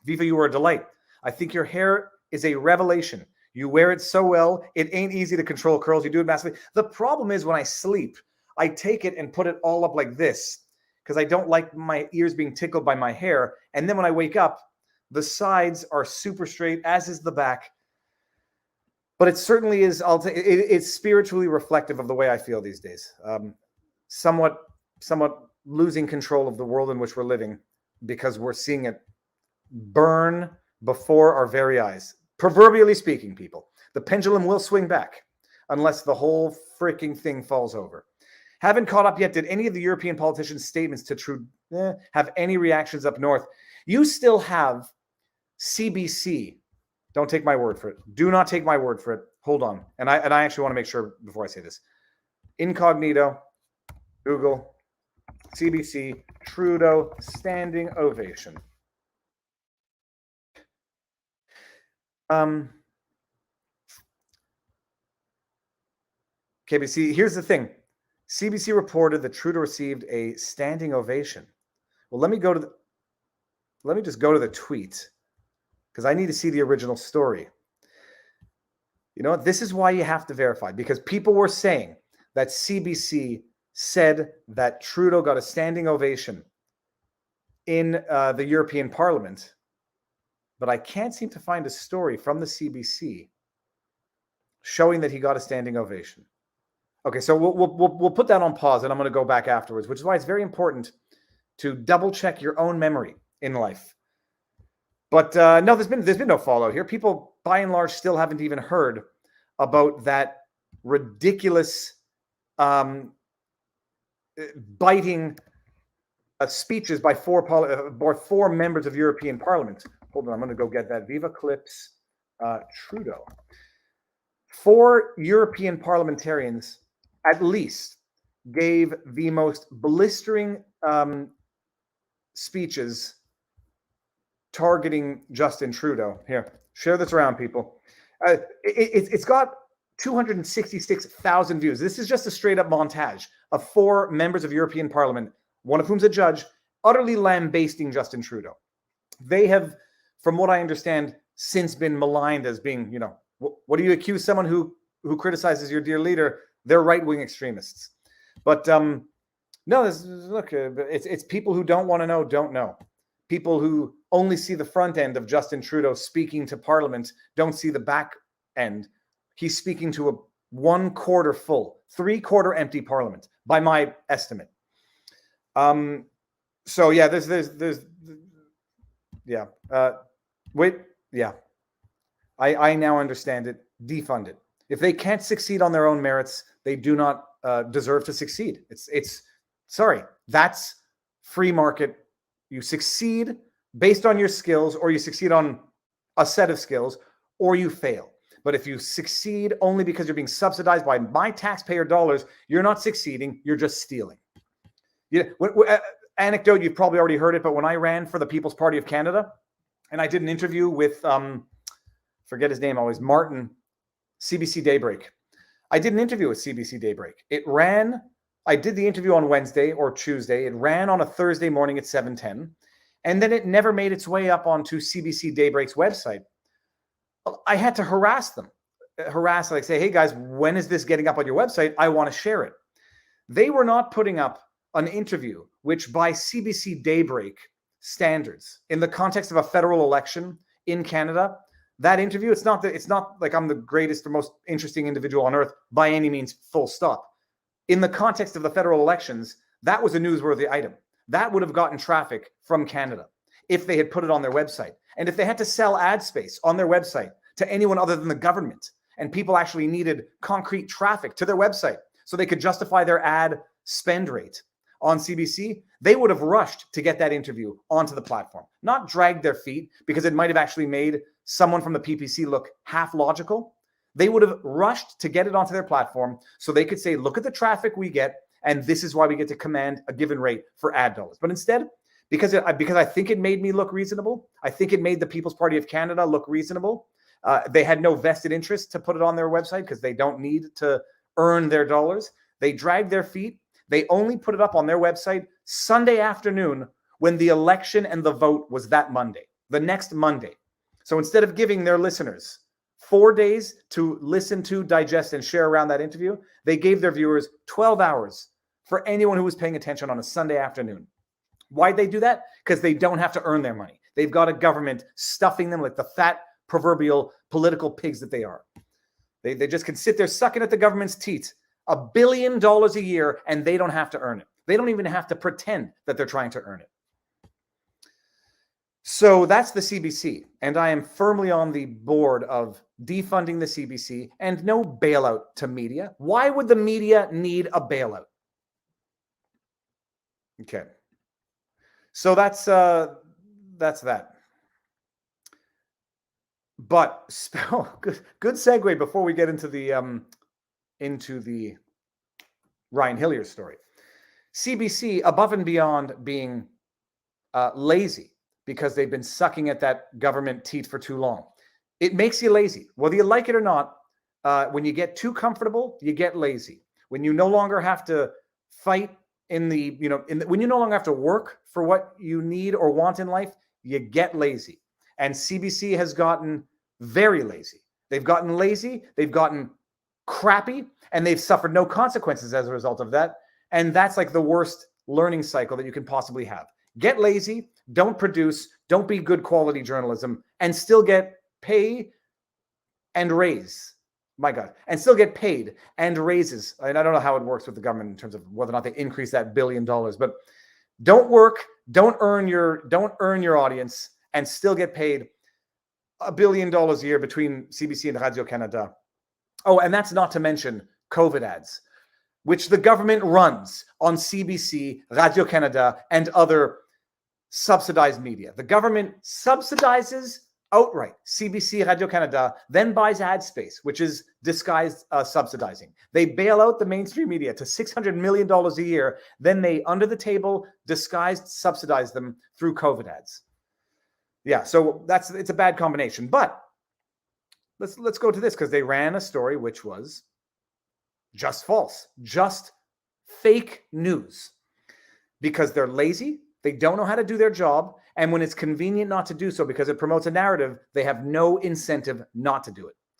Viva, you are a delight. I think your hair is a revelation. You wear it so well. It ain't easy to control curls. You do it massively. The problem is when I sleep, I take it and put it all up like this because I don't like my ears being tickled by my hair. And then when I wake up, the sides are super straight, as is the back. But it certainly is, it's spiritually reflective of the way I feel these days. Somewhat losing control of the world in which we're living because we're seeing it burn before our very eyes. Proverbially speaking, people, the pendulum will swing back unless the whole freaking thing falls over. Haven't caught up yet. Did any of the European politicians' statements to Trudeau have any reactions up north? You still have CBC. Don't take my word for it. Do not take my word for it. Hold on. And I actually want to make sure before I say this. Incognito, Google, CBC, Trudeau, standing ovation. KBC, here's the thing. CBC reported that Trudeau received a standing ovation. Well, let me just go to the tweet because I need to see the original story. You know what? This is why you have to verify, because people were saying that CBC said that Trudeau got a standing ovation in the European Parliament, but I can't seem to find a story from the CBC showing that he got a standing ovation. Okay, so we'll put that on pause, and I'm going to go back afterwards, which is why it's very important to double check your own memory in life. But no, there's been no fallout here. People, by and large, still haven't even heard about that ridiculous biting speeches by four members of European Parliament. Hold on, I'm going to go get that. Viva clips Trudeau. 4 European parliamentarians, at least, gave the most blistering speeches targeting Justin Trudeau. Here, share this around, people. It's got 266,000 views. This is just a straight up montage of 4 members of European Parliament, one of whom's a judge, utterly lambasting Justin Trudeau. They have, from what I understand, since been maligned as being, you know, what do you accuse someone who criticizes your dear leader? They're right-wing extremists. But no, look, it's people who don't want to know, don't know. People who only see the front end of Justin Trudeau speaking to Parliament, don't see the back end. He's speaking to a 1/4 full, 3/4 empty Parliament, by my estimate. So yeah, I now understand it. Defund it. If they can't succeed on their own merits, they do not deserve to succeed. Sorry, that's free market. You succeed based on your skills, or you succeed on a set of skills, or you fail. But if you succeed only because you're being subsidized by my taxpayer dollars, you're not succeeding. You're just stealing. Anecdote, you've probably already heard it, but when I ran for the People's Party of Canada, and I did an interview with, forget his name always, Martin, CBC Daybreak. I did an interview with CBC Daybreak. I did the interview on Wednesday or Tuesday. It ran on a Thursday morning at 7:10, and then it never made its way up onto CBC Daybreak's website. I had to harass them, like say, hey guys, when is this getting up on your website? I want to share it. They were not putting up an interview, which by CBC Daybreak standards, in the context of a federal election in Canada, that interview, it's not like I'm the greatest or most interesting individual on earth by any means, full stop. In the context of the federal elections, that was a newsworthy item. That would have gotten traffic from Canada if they had put it on their website. And if they had to sell ad space on their website to anyone other than the government, and people actually needed concrete traffic to their website so they could justify their ad spend rate on CBC, they would have rushed to get that interview onto the platform, not dragged their feet because it might have actually made someone from the PPC look half logical. They would have rushed to get it onto their platform so they could say, look at the traffic we get, and this is why we get to command a given rate for ad dollars. But instead, because I think it made me look reasonable, I think it made the People's Party of Canada look reasonable. They had no vested interest to put it on their website because they don't need to earn their dollars. They dragged their feet. They only put it up on their website Sunday afternoon when the election and the vote was that Monday. the next Monday. So instead of giving their listeners 4 days to listen to, digest, and share around that interview, they gave their viewers 12 hours for anyone who was paying attention on a Sunday afternoon. Why'd they do that? Because they don't have to earn their money. They've got a government stuffing them like the fat proverbial political pigs that they are. They just can sit there sucking at the government's teat, $1 billion a year, and they don't have to earn it. They don't even have to pretend that they're trying to earn it. So that's the CBC, and I am firmly on the board of defunding the CBC and no bailout to media. Why would the media need a bailout? Okay, so that's that. But good segue before we get into the Ryan Hillier story. CBC, above and beyond being lazy because they've been sucking at that government teat for too long, it makes you lazy. Whether you like it or not, when you get too comfortable, you get lazy. When you no longer have to fight when you no longer have to work for what you need or want in life, you get lazy. And CBC has gotten very lazy. They've gotten lazy, they've gotten crappy, and they've suffered no consequences as a result of that. And that's like the worst learning cycle that you can possibly have. Get lazy, don't produce, don't be good quality journalism, and still get pay and raise. My God. And still get paid and raises. And I don't know how it works with the government in terms of whether or not they increase that $1 billion, but don't work, don't earn your audience, and still get paid $1 billion a year between CBC and Radio-Canada. Oh, and that's not to mention COVID ads, which the government runs on CBC, Radio-Canada, and other subsidized media. The government subsidizes outright CBC, Radio-Canada, then buys ad space, which is disguised subsidizing. They bail out the mainstream media to $600 million a year. Then they, under the table, disguised subsidize them through COVID ads. Yeah, so it's a bad combination. But let's go to this, because they ran a story which was just false, just fake news, because they're lazy. They don't know how to do their job. And when it's convenient not to do so because it promotes a narrative, they have no incentive not to do it.